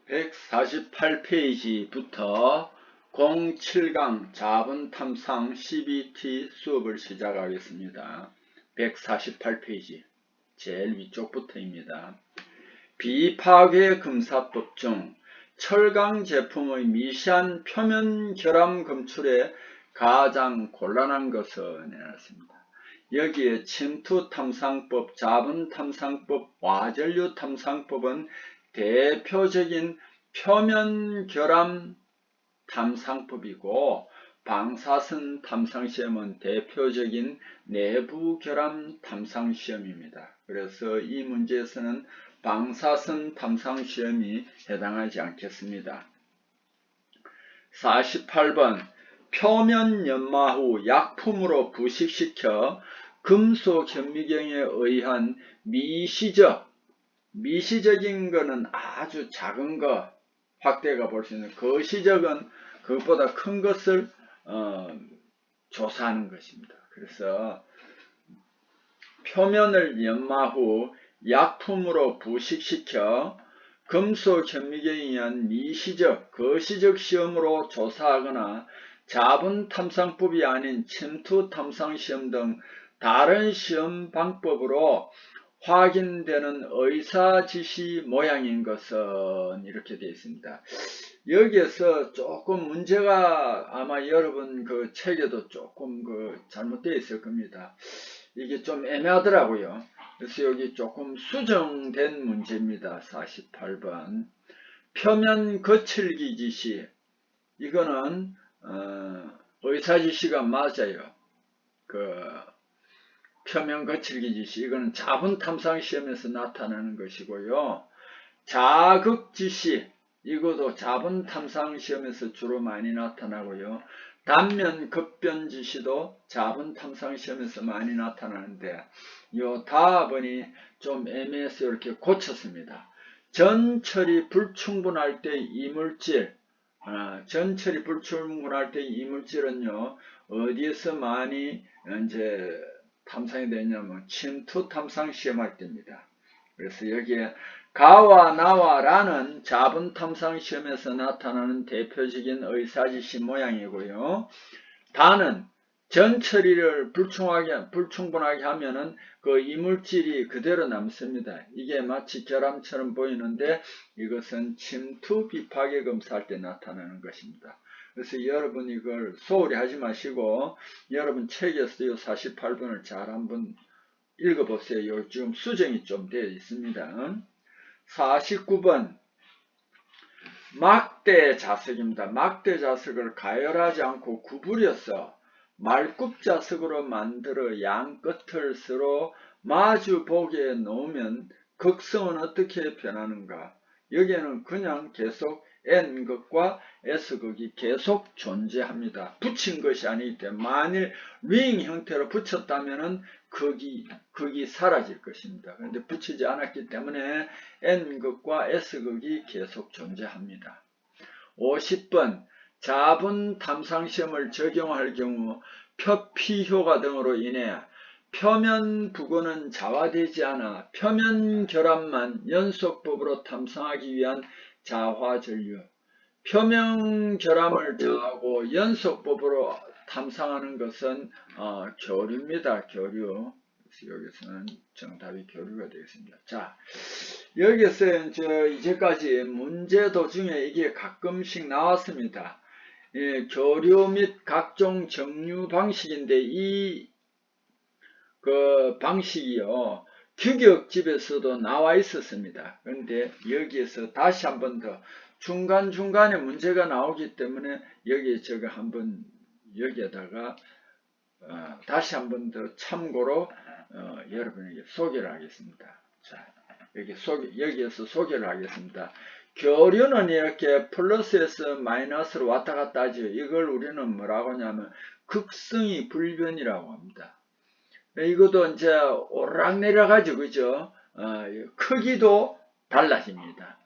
148페이지부터 07강 자본탐상 CBT 수업을 시작하겠습니다. 148페이지 제일 위쪽부터입니다. 비파괴 금사법 중 철강 제품의 미세한 표면 결함 검출에 가장 곤란한 것을 내놨습니다. 여기에 침투탐상법, 자본탐상법, 와전류 탐상법은 대표적인 표면 결함 탐상법이고, 방사선 탐상시험은 대표적인 내부 결함 탐상시험입니다. 그래서 이 문제에서는 방사선 탐상시험이 해당하지 않겠습니다. 48번 표면 연마 후 약품으로 부식시켜 금속 현미경에 의한 미시적인 거는 아주 작은 거, 확대가 볼 수 있는 거시적은 그것보다 큰 것을 조사하는 것입니다. 그래서 표면을 연마 후 약품으로 부식시켜 금속 현미경에 의한 거시적 시험으로 조사하거나 자본탐상법이 아닌 침투탐상시험 등 다른 시험 방법으로 확인되는 의사지시 모양인 것은 이렇게 되어 있습니다. 여기에서 조금 문제가 아마 여러분 그 책에도 조금 잘못되어 있을 겁니다. 이게 좀 애매하더라고요. 그래서 여기 조금 수정된 문제입니다. 48번 표면 거칠기 지시, 이거는 의사지시가 맞아요. 표면 거칠기 지시, 이거는 자본탐상 시험에서 나타나는 것이고요. 자극 지시, 이것도 자본탐상 시험에서 주로 많이 나타나고요. 단면 급변 지시도 자본탐상 시험에서 많이 나타나는데, 이 답은이 좀 애매해서 이렇게 고쳤습니다. 전철이 불충분할 때 이물질, 전철이 불충분할 때 이물질은요, 어디에서 많이 이제 탐상이 되냐면 침투 탐상 시험할 때입니다. 그래서 여기에 가와 나와 라는 자본 탐상 시험에서 나타나는 대표적인 의사지시 모양이고요. 다는 전처리를 불충분하게 하면은 그 이물질이 그대로 남습니다. 이게 마치 결함처럼 보이는데 이것은 침투 비파괴 검사할 때 나타나는 것입니다. 그래서 여러분 이걸 소홀히 하지 마시고 여러분 책에서 이 48번을 잘 한번 읽어보세요. 지금 수정이 좀 되어 있습니다. 49번 막대 자석입니다. 막대 자석을 가열하지 않고 구부려서 말굽 자석으로 만들어 양 끝을 서로 마주 보게 놓으면 극성은 어떻게 변하는가? 여기에는 그냥 계속 N극과 S극이 계속 존재합니다. 붙인 것이 아니기 때문에 만일 링 형태로 붙였다면 극이 사라질 것입니다. 그런데 붙이지 않았기 때문에 N극과 S극이 계속 존재합니다. 50번 자본 탐상시험을 적용할 경우 표피효과 등으로 인해 표면 부근은 자화되지 않아 표면 결함만 연속법으로 탐상하기 위한 자화전류, 표면 결함을 정하고 연속법으로 탐상하는 것은 교류입니다. 교류. 그래서 여기서는 정답이 교류가 되겠습니다. 자, 여기서 이제까지 문제 도중에 이게 가끔씩 나왔습니다. 교류 및 각종 정류 방식인데 이 방식이요, 규격집에서도 나와 있었습니다. 그런데 여기에서 다시 한번 더 중간중간에 문제가 나오기 때문에 여기에다가 다시 한번 더 참고로 여러분에게 소개를 하겠습니다. 자, 여기에서 소개를 하겠습니다. 교류는 이렇게 플러스에서 마이너스로 왔다 갔다 하죠. 이걸 우리는 뭐라고 하냐면 극성이 불변이라고 합니다. 이것도 이제 오르락내리락하죠. 그죠? 크기도 달라집니다.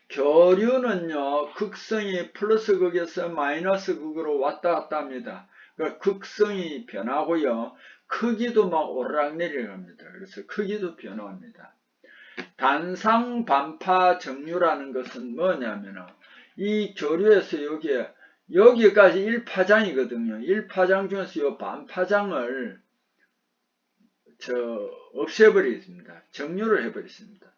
교류는요, 극성이 플러스 극에서 마이너스 극으로 왔다 갔다 합니다. 그러니까 극성이 변하고요, 크기도 막 오르락내리락 합니다. 그래서 크기도 변화합니다. 단상 반파 정류라는 것은 뭐냐면은 이 교류에서 여기까지 1파장이거든요. 1파장 중에서 이 반파장을 없애버리겠습니다. 정류를 해버렸습니다.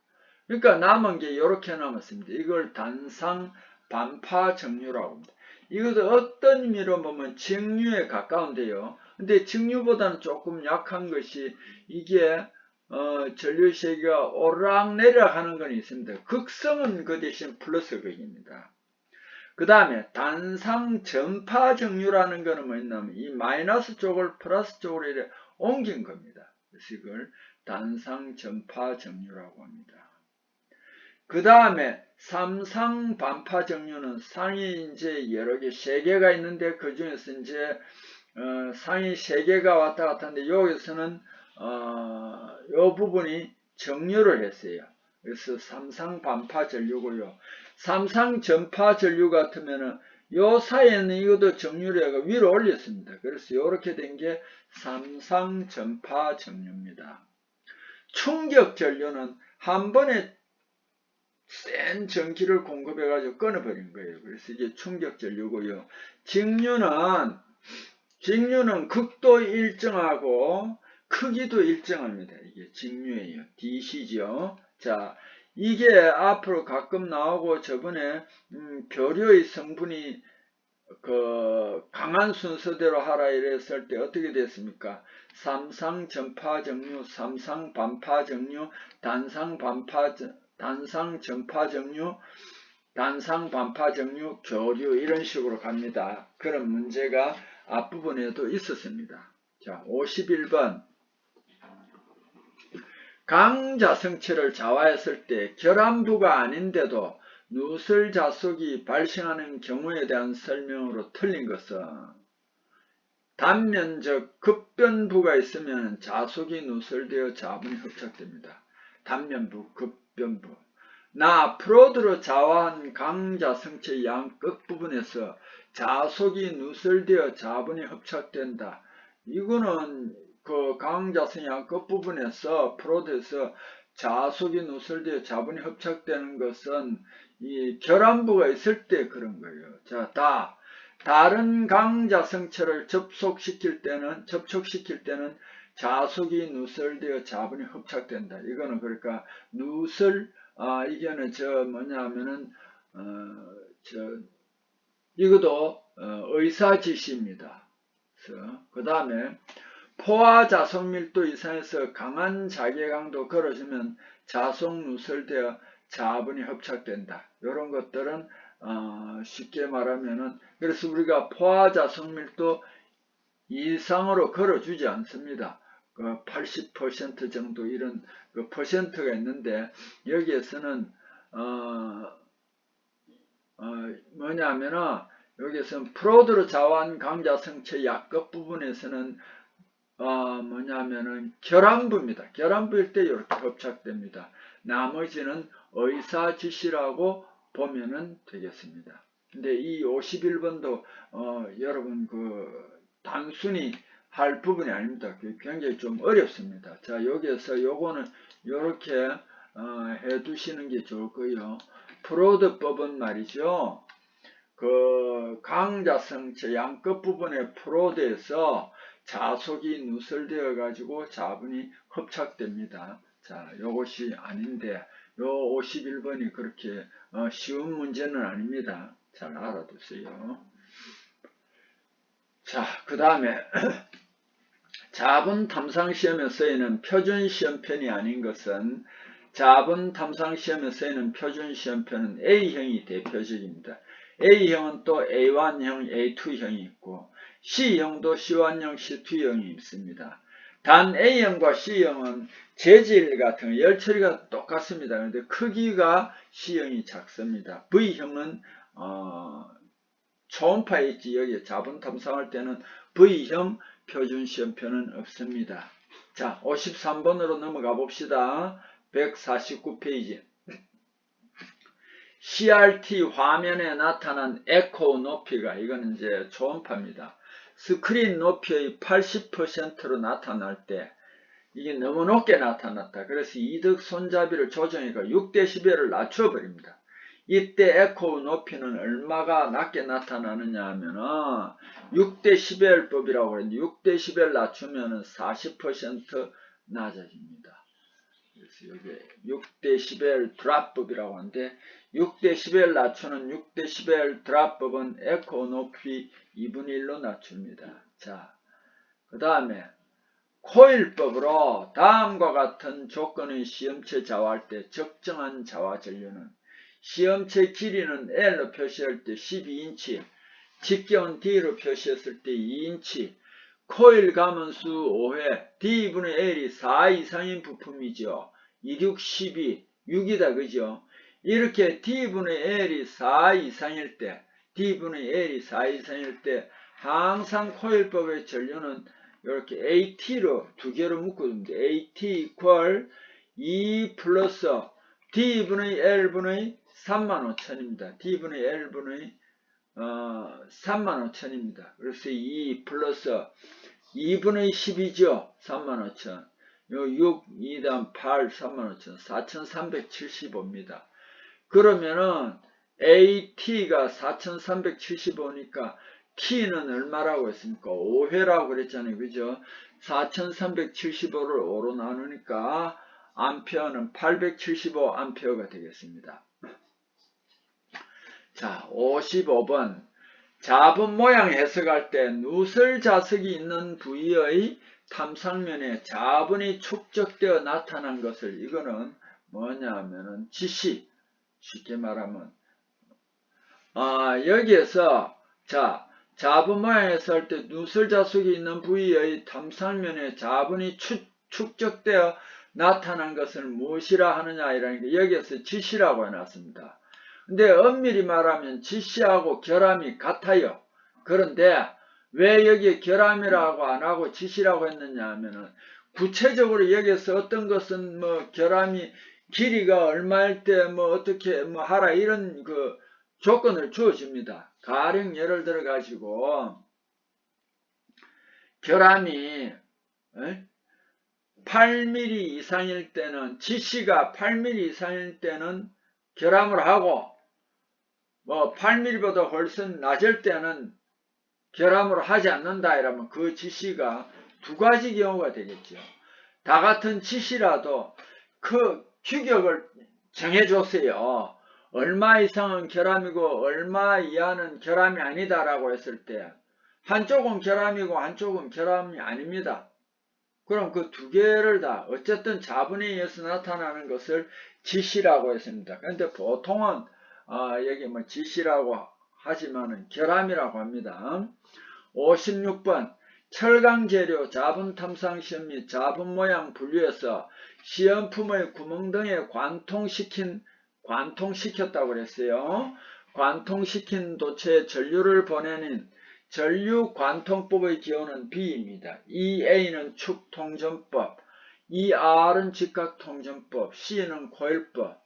그러니까 남은 게 이렇게 남았습니다. 이걸 단상 반파 정류라고 합니다. 이것도 어떤 의미로 보면 정류에 가까운데요. 근데 정류보다는 조금 약한 것이 이게 전류 세기가 오르락내리락 하는 건 있습니다. 극성은 그 대신 플러스 극입니다. 그 다음에 단상 전파 정류라는 것은 뭐냐면 이 마이너스 쪽을 플러스 쪽으로 이렇게 옮긴 겁니다. 그래서 이걸 단상 전파 정류라고 합니다. 그 다음에 삼상 반파 정류는 상이 이제 여러 개, 3개가 있는데 그 중에서 이제 상이 3개가 왔다 갔다 하는데 여기서는 요 부분이 정류를 했어요. 그래서 삼상 반파 전류고요. 삼상 전파 전류 같으면은 요 사이에는 이것도 정류를 해가 위로 올렸습니다. 그래서 이렇게 된 게 삼상 전파 전류입니다. 충격 전류는 한 번에 센 전기를 공급해가지고 끊어버린 거예요. 그래서 이게 충격 전류고요. 직류는 극도 일정하고 크기도 일정합니다. 이게 직류예요. DC죠. 자, 이게 앞으로 가끔 나오고 저번에 교류의 성분이 강한 순서대로 하라 이랬을 때 어떻게 됐습니까? 삼상 전파 정류, 삼상 반파 정류, 단상 전파 정류, 단상 반파 정류, 교류 이런 식으로 갑니다. 그런 문제가 앞부분에도 있었습니다. 자, 51번. 강자성체를 자화했을 때 결함부가 아닌데도 누설 자속이 발생하는 경우에 대한 설명으로 틀린 것은 단면적 급변부가 있으면 자속이 누설되어 자분이 흡착됩니다. 단면부, 급변부. 프로드로 자화한 강자성체 양 끝부분에서 자속이 누설되어 자분이 흡착된다. 이거는 그 강자성 양 끝부분에서 프로드에서 자속이 누설되어 자분이 흡착되는 것은 이 결함부가 있을 때 그런 거예요. 자, 다른 강자성체를 접촉시킬 때는 자속이 누설되어 자분이 흡착된다. 이거는 그러니까 누설 이게는 이것도 의사 지시입니다. 그 다음에 포화 자속 밀도 이상에서 강한 자기강도 걸어주면 자속 누설되어 자분이 흡착된다. 이런 것들은 쉽게 말하면은 그래서 우리가 포화 자속 밀도 이상으로 걸어주지 않습니다. 80% 정도 이런 퍼센트가 있는데 여기에서는 뭐냐면은 여기에서는 프로드로 자화한 강자성체 약급 부분에서는 뭐냐면은 결함부입니다. 결함부일 때 이렇게 흡착됩니다. 나머지는 의사지시라고 보면은 되겠습니다. 근데 이 51번도 여러분 단순히 할 부분이 아닙니다. 굉장히 좀 어렵습니다. 자, 여기에서 요거는 이렇게 해 두시는 게 좋을 거예요. 프로드법은 말이죠. 강자성체 양끝 부분의 프로드에서 자속이 누설되어 가지고 자분이 흡착됩니다. 자, 요것이 아닌데 요 51번이 그렇게 쉬운 문제는 아닙니다. 잘 알아두세요. 자, 그 다음에 자분 탐상 시험에 쓰이는 표준 시험편이 아닌 것은 자분 탐상 시험에 쓰이는 표준 시험편은 A형이 대표적입니다. A형은 또 A1형, A2형이 있고 C형도 C1형, C2형이 있습니다. 단 A형과 C형은 재질 같은 열 처리가 똑같습니다. 그런데 크기가 C형이 작습니다. V형은 초음파에 있지 여기 자분 탐상할 때는 V형 표준 시험표는 없습니다. 자, 53번으로 넘어가 봅시다. 149페이지. CRT 화면에 나타난 에코 높이가 이거는 이제 초음파입니다. 스크린 높이의 80%로 나타날 때 이게 너무 높게 나타났다. 그래서 이득 손잡이를 조정해서 6dB를 낮춰버립니다. 이때 에코 높이는 얼마가 낮게 나타나느냐 하면은 6dB법이라고 하는데 6dB 낮추면은 40% 낮아집니다. 그래서 여기 6dB 드랍법이라고 하는데 6dB 낮추는 6dB 드랍법은 에코 높이 2분의 1로 낮춥니다. 자, 그 다음에 코일법으로 다음과 같은 조건의 시험체 좌화할 때 적정한 좌화 전류는 시험체 길이는 L로 표시할 때 12인치, 직경은 D로 표시했을 때 2인치, 코일 감원수 5회, D분의 L이 4 이상인 부품이죠. 2, 6, 12, 6이다 그죠? 이렇게 D분의 L이 4 이상일 때, D분의 L이 4 이상일 때 항상 코일법의 전류는 이렇게 AT로 두 개로 묶어줍니다. AT 이퀄 2 플러스 D분의 L분의 35,000입니다. D분의 L분의 35,000입니다. 그래서 2 플러스 2분의 10이죠. 35,000. 요 6, 2다음 8, 35,000. 4,375입니다. 그러면은 AT가 4,375니까 T는 얼마라고 했습니까? 5회라고 그랬잖아요. 그죠? 4,375를 5로 나누니까 암페어는 875 암페어가 되겠습니다. 자, 55번. 자분 모양 해석할 때 누설 자석이 있는 부위의 탐상면에 자분이 축적되어 나타난 것을, 이거는 뭐냐 하면은 지시, 쉽게 말하면 여기에서 자, 자분 모양 해석할 때 누설 자석이 있는 부위의 탐상면에 자분이 축적되어 나타난 것을 무엇이라 하느냐 이라는 게 여기에서 지시라고 해놨습니다. 근데 엄밀히 말하면 지시하고 결함이 같아요. 그런데 왜 여기에 결함이라고 안 하고 지시라고 했느냐 하면은 구체적으로 여기에서 어떤 것은 뭐 결함이 길이가 얼마일 때 뭐 어떻게 뭐 하라 이런 그 조건을 주어집니다. 가령 예를 들어 가지고 결함이 8mm 이상일 때는 지시가 8mm 이상일 때는 결함을 하고 뭐 8mm보다 훨씬 낮을 때는 결함을 하지 않는다 이러면 그 지시가 두 가지 경우가 되겠죠. 다 같은 지시라도 그 규격을 정해줬어요. 얼마 이상은 결함이고 얼마 이하는 결함이 아니다라고 했을 때 한쪽은 결함이고 한쪽은 결함이 아닙니다. 그럼 그 두 개를 다 어쨌든 자분에 의해서 나타나는 것을 지시라고 했습니다. 그런데 보통은 여기 뭐 지시라고 하지만은 결함이라고 합니다. 56번 철강재료 자분 탐상 시험 및 자분 모양 분류에서 시험품의 구멍 등에 관통시켰다고 그랬어요. 관통시킨 도체에 전류를 보내는 전류 관통법의 기호는 B입니다. EA는 축통전법, ER은 직각통전법, C는 코일법,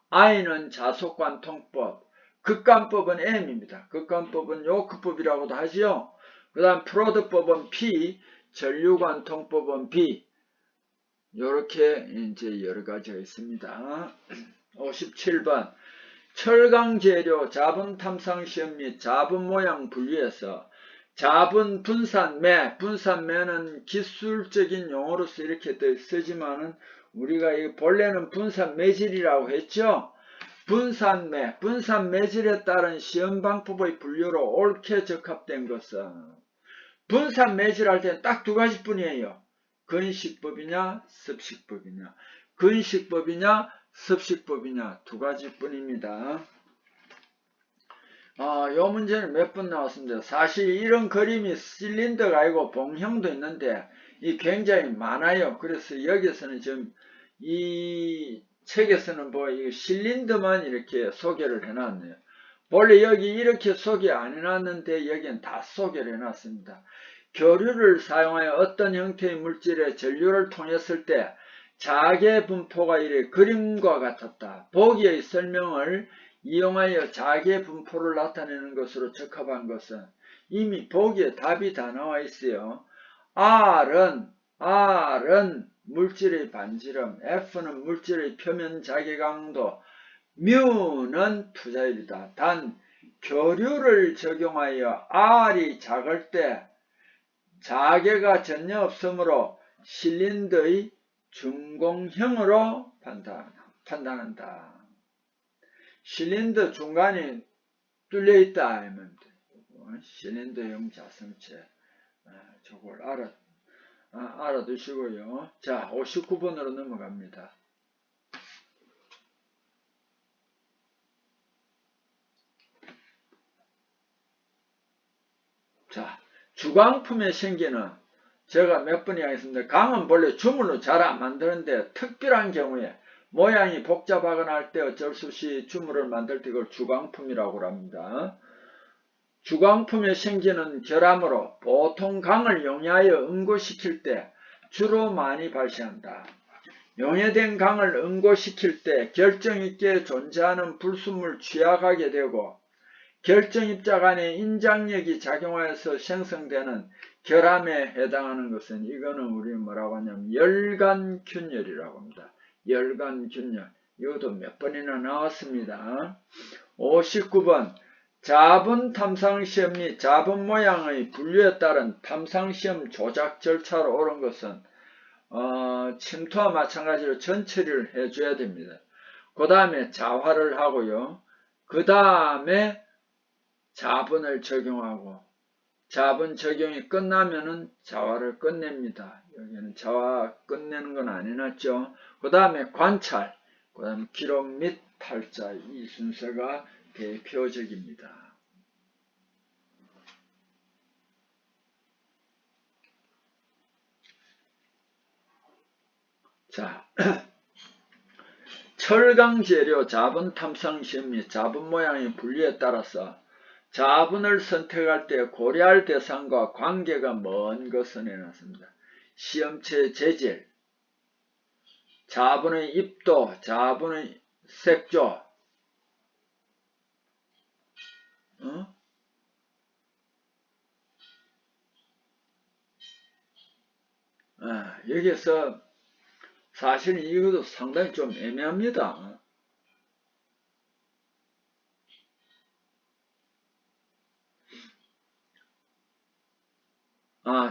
I는 자속관통법, 극관법은 M입니다. 극관법은 요크법이라고도 하지요. 그 다음 프로드법은 P, 전류관통법은 B. 요렇게 이제 여러 가지가 있습니다. 57번 철강재료 자분 탐상 시험 및 자분 모양 분류에서 자분 분산매, 분산매는 기술적인 용어로서 이렇게 쓰지만은 우리가 이 본래는 분산매질이라고 했죠. 분산매, 분산매질에 따른 시험 방법의 분류로 옳게 적합된 것은 분산매질할 때는 딱 두 가지뿐이에요. 근식법이냐 습식법이냐, 근식법이냐 습식법이냐 두 가지뿐입니다. 요 문제는 몇 번 나왔습니다. 사실 이런 그림이 실린더가 아니고 봉형도 있는데 이 굉장히 많아요. 그래서 여기서는 지금 이 책에서는 뭐 이 실린더만 이렇게 소개를 해놨네요. 원래 여기 이렇게 소개 안 해놨는데 여기는 다 소개를 해놨습니다. 교류를 사용하여 어떤 형태의 물질에 전류를 통했을 때 자개 분포가 이래 그림과 같았다. 보기의 설명을 이용하여 자개 분포를 나타내는 것으로 적합한 것은 이미 보기에 답이 다 나와 있어요. R은 물질의 반지름, F는 물질의 표면 자기 강도, 뮤는 투자율이다. 단 교류를 적용하여 R이 작을 때 자개가 전혀 없으므로 실린더의 준공형으로 판단한다. 실린더 중간이 뚫려있다 하면 실린더형 자성체, 저걸 알아두시고요. 자, 59번으로 넘어갑니다. 자, 주광품의 생기는 제가 몇 번 이야기했습니다. 강은 본래 주물로 잘 안 만드는데 특별한 경우에 모양이 복잡하거나 할 때 어쩔 수 없이 주물을 만들 때 그걸 주광품이라고 합니다. 주광품의 생기는 결함으로 보통 강을 용해하여 응고시킬 때 주로 많이 발생한다. 용해된 강을 응고시킬 때 결정있게 존재하는 불순물 취약하게 되고 결정입자 간의 인장력이 작용하여서 생성되는 결함에 해당하는 것은 이거는 우리 뭐라고 하냐면 열간균열이라고 합니다. 열간균열. 이것도 몇 번이나 나왔습니다. 59번. 자분 탐상시험 및 자분 모양의 분류에 따른 탐상시험 조작 절차로 옳은 것은 침투와 마찬가지로 전처리를 해줘야 됩니다. 그 다음에 자화를 하고요. 그 다음에 자분을 적용하고 자분 적용이 끝나면은 자화를 끝냅니다. 여기는 자화 끝내는 건 안 해놨죠. 그 다음에 관찰, 그 다음에 기록 및 탈자, 이 순서가 대표적입니다. 자, 철강 재료 자분 탐상 시험 및 자분 모양의 분류에 따라서 자분을 선택할 때 고려할 대상과 관계가 먼 것을 해놨습니다. 시험체 재질, 자분의 입도, 자분의 색조, 여기서 사실 이것도 상당히 좀 애매합니다.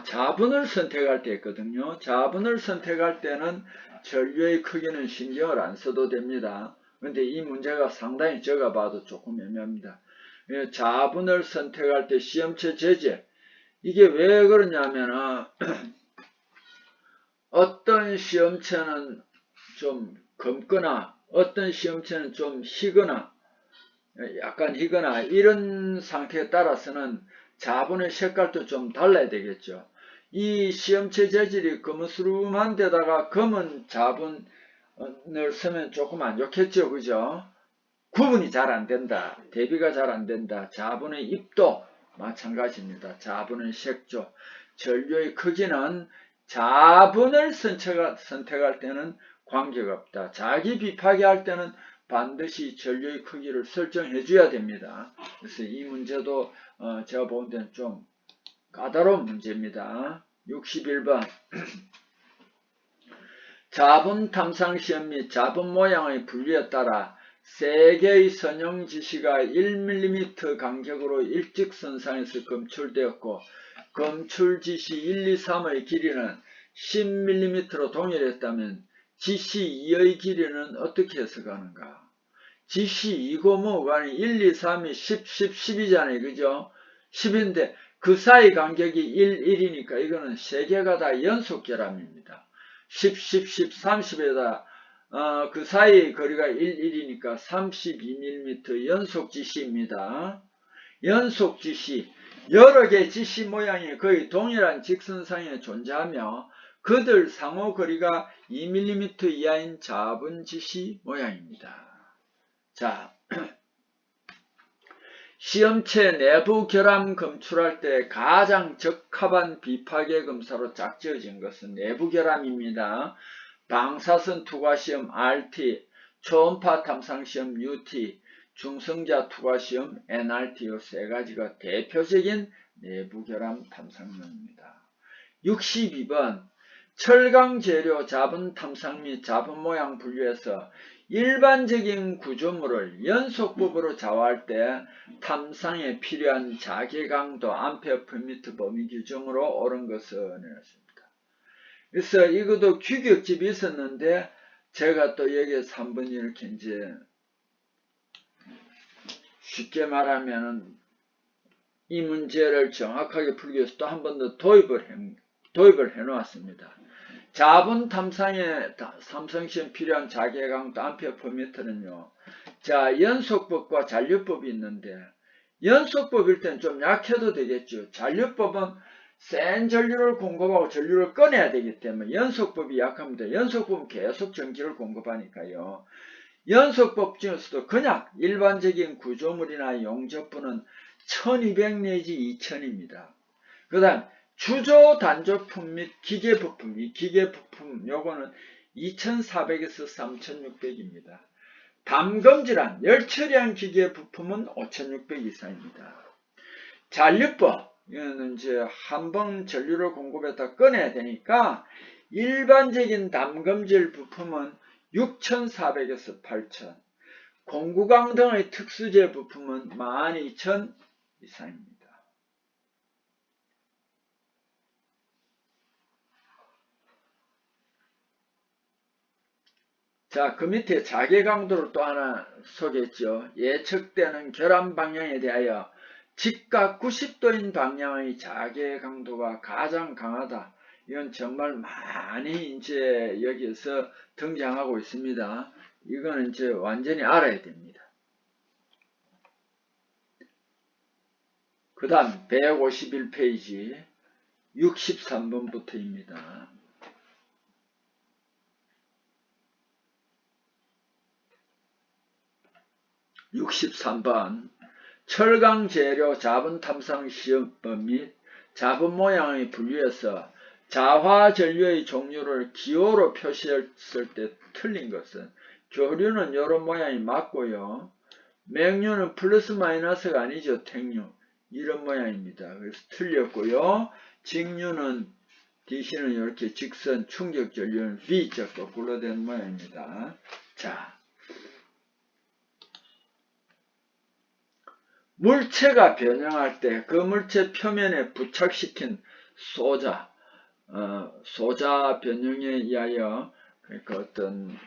자분을 선택할 때 있거든요. 자분을 선택할 때는 전류의 크기는 신경을 안 써도 됩니다. 근데 이 문제가 상당히 제가 봐도 조금 애매합니다. 자분을 선택할 때 시험체 재질, 이게 왜 그러냐면 어떤 시험체는 좀 검거나 어떤 시험체는 좀 희거나 약간 희거나 이런 상태에 따라서는 자분의 색깔도 좀 달라야 되겠죠. 이 시험체 재질이 거무스름한 데다가 검은 자분을 쓰면 조금 안 좋겠죠. 그죠? 구분이 잘 안 된다. 대비가 잘 안 된다. 자분의 입도 마찬가지입니다. 자분의 색조, 전류의 크기는 자분을 선택할 때는 관계가 없다. 자기 비파기 할 때는 반드시 전류의 크기를 설정해 줘야 됩니다. 그래서 이 문제도 제가 본 데는 좀 까다로운 문제입니다. 61번. 자분 탐상시험 및 자분 모양의 분류에 따라 세 개의 선형 지시가 1mm 간격으로 일직선상에서 검출되었고 검출 지시 1, 2, 3의 길이는 10mm로 동일했다면 지시 2의 길이는 어떻게 해석하는가? 지시 2고 뭐가 1, 2, 3이 10, 10, 10이잖아요. 그죠? 10인데 그 사이 간격이 1, 1이니까 이거는 세 개가 다 연속 결함입니다. 10, 10, 10, 30에다 그 사이의 거리가 1, 1이니까 32mm 연속 지시입니다. 연속 지시, 여러 개의 지시 모양이 거의 동일한 직선상에 존재하며 그들 상호 거리가 2mm 이하인 자분 지시 모양입니다. 자, 시험체 내부 결함 검출할 때 가장 적합한 비파괴 검사로 짝지어진 것은 내부 결함입니다. 방사선 투과시험 RT, 초음파 탐상시험 UT, 중성자 투과시험 NRT 이 세 가지가 대표적인 내부 결함 탐상론입니다. 62번. 철강 재료 자분 탐상 및 자분 모양 분류에서 일반적인 구조물을 연속법으로 자화할 때 탐상에 필요한 자개 강도 암페어/미터 범위 규정으로 옳은 것을 내놨습니다. 그래서 이것도 규격집이 있었는데 제가 또 여기에서 한번 이렇게 이제 쉽게 말하면 이 문제를 정확하게 풀기 위해서 또 한 번 더 도입을 해 놓았습니다. 자분 탐상에 삼성시험 필요한 자개 강도 암페어/미터는요. 자, 연속법과 잔류법이 있는데 연속법일 땐 좀 약해도 되겠죠. 잔류법은 센 전류를 공급하고 전류를 꺼내야 되기 때문에 연속법이 약합니다. 연속법은 계속 전기를 공급하니까요. 연속법 중에서도 그냥 일반적인 구조물이나 용접부는 1200 내지 2000입니다. 그 다음 주조 단조품 및 기계부품, 이 기계부품 요거는 2400에서 3600입니다. 담금질한 열처리한 기계부품은 5600 이상입니다. 잔류법, 이거는 이제 한번 전류를 공급했다 꺼내야 되니까 일반적인 담금질 부품은 6400에서 8000, 공구강 등의 특수제 부품은 12000 이상입니다. 자, 그 밑에 자개 강도를 또 하나 소개했죠. 예측되는 결함 방향에 대하여 직각 90도인 방향의 자개 강도가 가장 강하다. 이건 정말 많이 이제 여기에서 등장하고 있습니다. 이거는 이제 완전히 알아야 됩니다. 그 다음 151페이지 63번부터입니다. 63번 철강 재료 자분 탐상 시험법 및 자분 모양의 분류에서 자화 전류의 종류를 기호로 표시했을 때 틀린 것은 교류는 이런 모양이 맞고요. 맹류는 플러스 마이너스가 아니죠. 택류 이런 모양입니다. 그래서 틀렸고요. 직류는 DC는 이렇게 직선 충격 전류는 V자 거꾸로 된 모양입니다. 자, 물체가 변형할 때 그 물체 표면에 부착시킨 소자, 소자 변형에 의하여 그러니까 어떤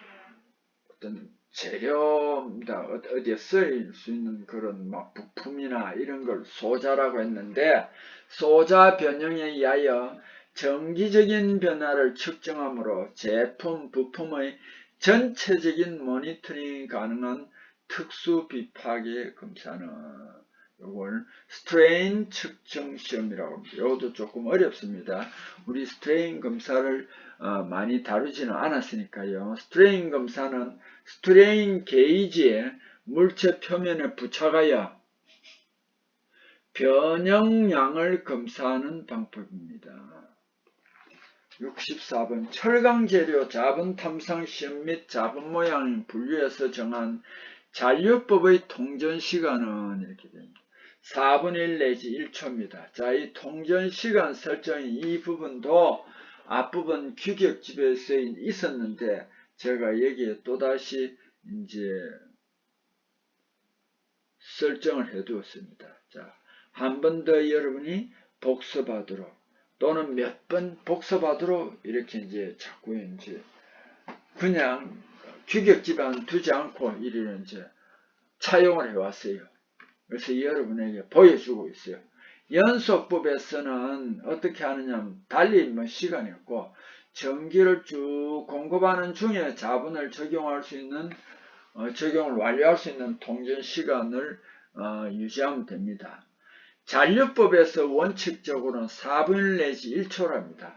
재료입니다. 어디에 쓰일 수 있는 그런 막 부품이나 이런 걸 소자라고 했는데 소자 변형에 의하여 정기적인 변화를 측정하므로 제품, 부품의 전체적인 모니터링이 가능한 특수 비파계 검사는 요걸 스트레인 측정 시험이라고 합니다. 이것도 조금 어렵습니다. 우리 스트레인 검사를 많이 다루지는 않았으니까요. 스트레인 검사는 스트레인 게이지에 물체 표면에 부착하여 변형량을 검사하는 방법입니다. 64번 철강 재료 자분 탐상 시험 및 자분 모양 분류에서 정한 잔류법의 통전 시간은 이렇게 됩니다. 4분의 1 내지 1초입니다. 자, 이 통전 시간 설정이 이 부분도 앞부분 규격집에 쓰여 있었는데 제가 여기에 또다시 이제 설정을 해 두었습니다. 자, 한 번 더 여러분이 복습하도록 또는 몇 번 복습하도록 이렇게 이제 자꾸 이제 그냥 규격집안 두지 않고 이리는 이제 차용을 해왔어요. 그래서 여러분에게 보여주고 있어요. 연속법에서는 어떻게 하느냐면 달리 뭐 시간이 없고 전기를 쭉 공급하는 중에 자분을 적용할 수 있는 적용을 완료할 수 있는 통전 시간을 유지하면 됩니다. 잔류법에서 원칙적으로는 4분의 1 내지 1초랍니다.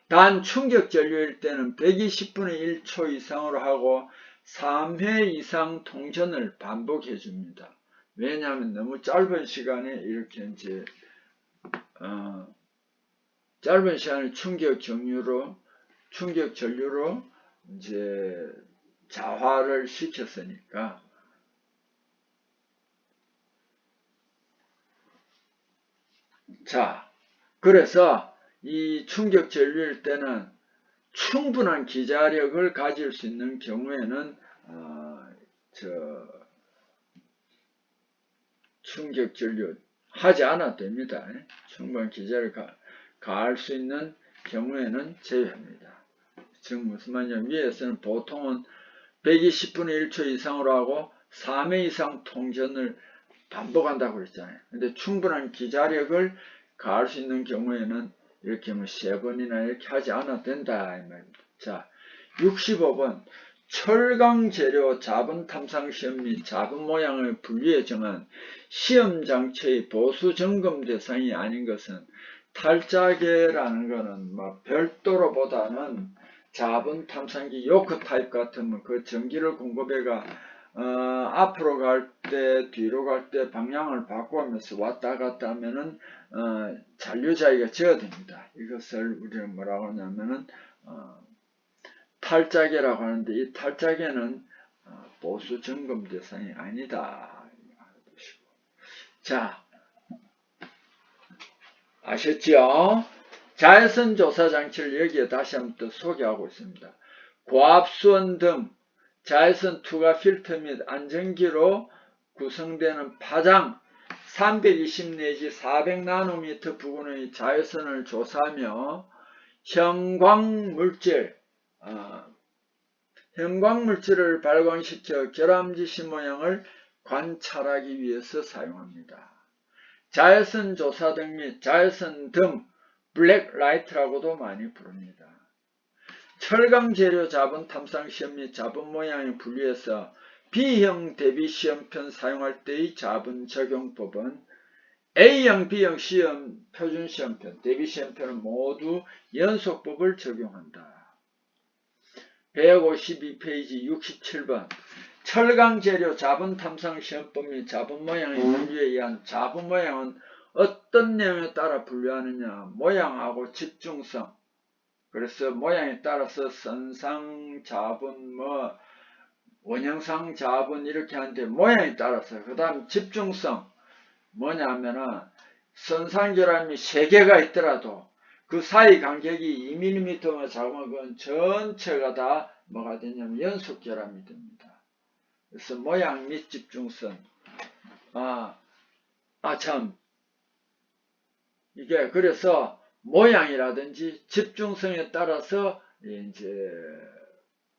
단 충격 전류일 때는 120분의 1초 이상으로 하고 3회 이상 통전을 반복해 줍니다. 왜냐하면 너무 짧은 시간에 이렇게 이제 짧은 시간에 충격 전류로 이제 자화를 시켰으니까. 자, 그래서 이 충격 전류일 때는 충분한 기자력을 가질 수 있는 경우에는 충격 진료 하지 않아도 됩니다. 충분한 기자를 가할 수 있는 경우에는 제외합니다. 즉 무슨 말이냐면 위에서는 보통은 120분의 1초 이상으로 하고 3회 이상 통전을 반복한다고 그랬잖아요. 근데 충분한 기자력을 가할 수 있는 경우에는 이렇게 뭐 3번이나 이렇게 하지 않아도 된다 이 말입니다. 자, 65번 철강 재료 자본 탐상 시험 및 자본 모양을 분리해 정한 시험 장치의 보수 점검 대상이 아닌 것은 탈자계라는 것은 뭐 별도로 보다는 자본 탐상기 요크 타입 같으면 그 전기를 공급해가 앞으로 갈 때 뒤로 갈 때 방향을 바꾸면서 왔다 갔다 하면은 잔류자위가 제어됩니다. 이것을 우리는 뭐라고 하냐면은 탈자계라고 하는데 이 탈자계는 보수 점검 대상이 아니다. 자, 아셨죠? 자외선 조사 장치를 여기에 다시 한번 또 소개하고 있습니다. 고압수원 등 자외선 투과 필터 및 안전기로 구성되는 파장 320 내지 400 나노미터 부근의 자외선을 조사하며 형광물질을 발광시켜 결함지시 모양을 관찰하기 위해서 사용합니다. 자외선 조사 등 및 자외선 등 블랙라이트라고도 많이 부릅니다. 철강 재료 자본 탐상 시험 및 자본 모양을 분리해서 B형 대비 시험편 사용할 때의 자본 적용법은 A형, B형 시험, 표준 시험편, 대비 시험편은 모두 연속법을 적용한다. 152페이지 67번 철강 재료 자본 탐상 시험법 및 자본 모양의 분류에 의한 자본 모양은 어떤 내용에 따라 분류하느냐? 모양하고 집중성. 그래서 모양에 따라서 선상 자본, 원형상 자본 이렇게 하는데 모양에 따라서 그 다음 집중성 뭐냐면은 선상결함이 3개가 있더라도 그 사이 간격이 2mm만 작으면 그건 전체가 다 뭐가 되냐면 연속결함이 됩니다. 그래서 모양 및 집중성 이게 그래서 모양이라든지 집중성에 따라서 이제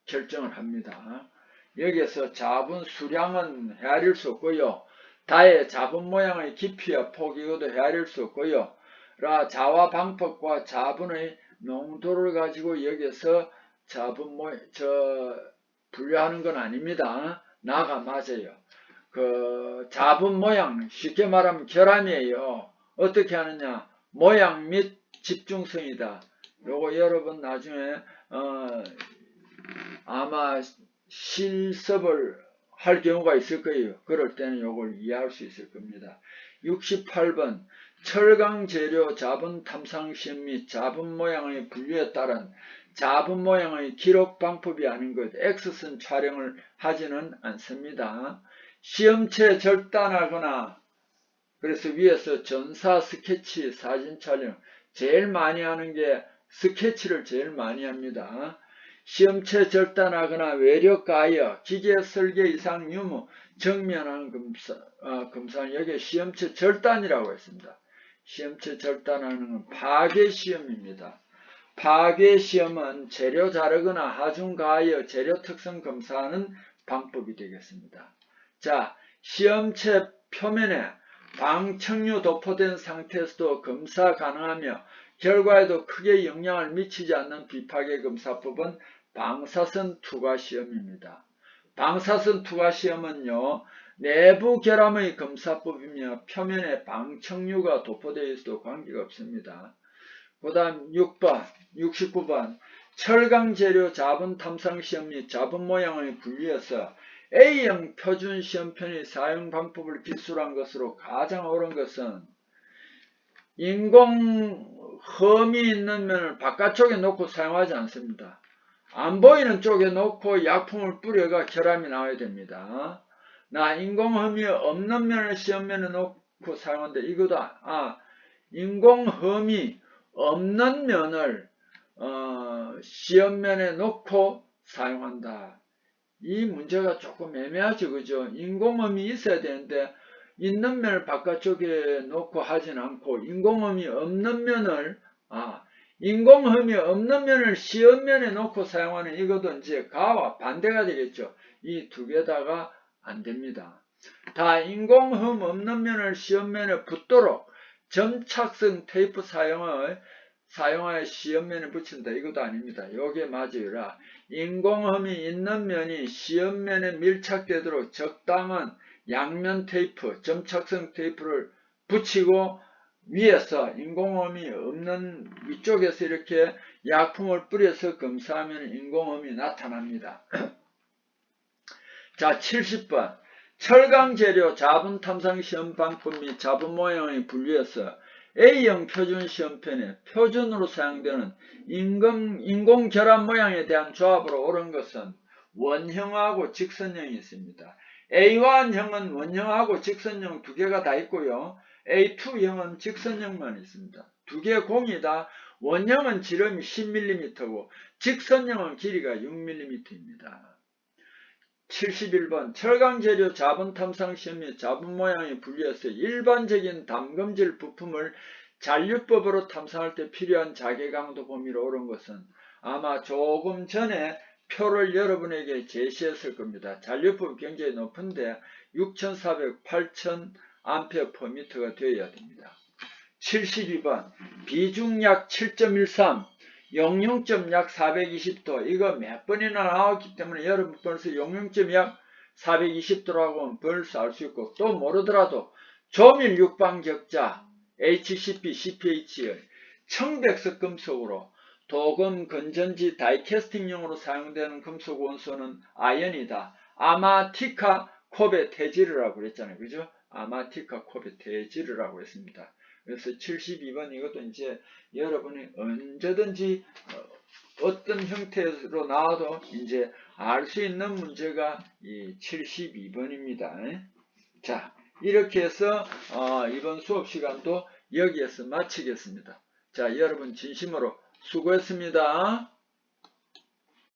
결정을 합니다. 여기에서 자본 수량은 헤아릴 수 없고요. 다의 자본 모양의 깊이와 폭이고도 헤아릴 수 없고요. 자와 방법과 자본의 농도를 가지고 여기서 분류하는 건 아닙니다. 나가 맞아요. 그 자본 모양 쉽게 말하면 결함이에요. 어떻게 하느냐? 모양 및 집중성이다. 요거 여러분 나중에 아마 실습을 할 경우가 있을 거예요. 그럴 때는 요걸 이해할 수 있을 겁니다. 68번 철강 재료 자본 탐상 시험 및 자본 모양의 분류에 따른 자본 모양의 기록 방법이 아닌 것 X선 촬영을 하지는 않습니다. 시험체 절단하거나 그래서 위에서 전사 스케치 사진 촬영 제일 많이 하는 게 스케치를 제일 많이 합니다. 시험체 절단하거나 외력 가여 기계 설계 이상 유무 정면한 검사 여기에 시험체 절단이라고 했습니다. 시험체 절단하는 건 파괴 시험입니다. 파괴 시험은 재료 자르거나 하중 가하여 재료 특성 검사하는 방법이 되겠습니다. 자, 시험체 표면에 방청류 도포된 상태에서도 검사 가능하며 결과에도 크게 영향을 미치지 않는 비파괴 검사법은 방사선 투과 시험입니다. 방사선 투과 시험은요, 내부 결함의 검사법이며 표면에 방청류가 도포되어 있어도 관계가 없습니다. 그 다음 6번, 69번 철강 재료 자본 탐상 시험 및 자본 모양을 분리해서 A형 표준 시험편의 사용 방법을 기술한 것으로 가장 옳은 것은 인공 흠이 있는 면을 바깥쪽에 놓고 사용하지 않습니다. 안 보이는 쪽에 놓고 약품을 뿌려가 결함이 나와야 됩니다. 인공 흠이 없는 면을 시험면에 놓고 사용하는데 이거다. 인공 흠이 없는 면을 시험면에 놓고 사용한다. 이 문제가 조금 애매하죠, 그죠? 인공음이 있어야 되는데 있는 면을 바깥쪽에 놓고 하진 않고 인공음이 없는 면을 인공음이 없는 면을 시험면에 놓고 사용하는 이것도 이제 가와 반대가 되겠죠. 이 두 개다가 안 됩니다. 다 인공흠 없는 면을 시험면에 붙도록 점착성 테이프 사용하여 시험면에 붙인다. 이것도 아닙니다. 요게 맞으라. 인공흠이 있는 면이 시험면에 밀착되도록 적당한 양면 테이프, 점착성 테이프를 붙이고 위에서 인공음이 없는 위쪽에서 이렇게 약품을 뿌려서 검사하면 인공음이 나타납니다. 자, 70번. 철강 재료 자분 탐상 시험 방법 및 자분 모양의 분류에서 A형 표준 시험편에 표준으로 사용되는 인공 결합 모양에 대한 조합으로 옳은 것은 원형하고 직선형이 있습니다. A1형은 원형하고 직선형 두 개가 다 있고요. A2형은 직선형만 있습니다. 두 개 공이다. 원형은 지름이 10mm고 직선형은 길이가 6mm입니다. 71번 철강재료 자분 탐상 시험 및 자분 모양의 분류에서 일반적인 담금질 부품을 잔류법으로 탐상할 때 필요한 자개 강도 범위로 옳은 것은 아마 조금 전에 표를 여러분에게 제시했을 겁니다. 잔류법이 굉장히 높은데 6400, 8000 암페어 퍼 미터가 되어야 됩니다. 72번 비중약 7.13 용융점 약 420도 이거 몇 번이나 나왔기 때문에 여러분 벌써 용융점 약 420도라고 하면 벌써 알 수 있고 또 모르더라도 조밀 육방격자 HCP, CPH의 청백석 금속으로 도금, 건전지, 다이캐스팅용으로 사용되는 금속 원소는 아연이다. 아마티카 코베테지르라고 그랬잖아요. 그죠? 아마티카 코베테지르라고 했습니다. 그래서 72번 이것도 이제 여러분이 언제든지 어떤 형태로 나와도 이제 알 수 있는 문제가 이 72번입니다. 자, 이렇게 해서 이번 수업 시간도 여기에서 마치겠습니다. 자, 여러분 진심으로 수고했습니다.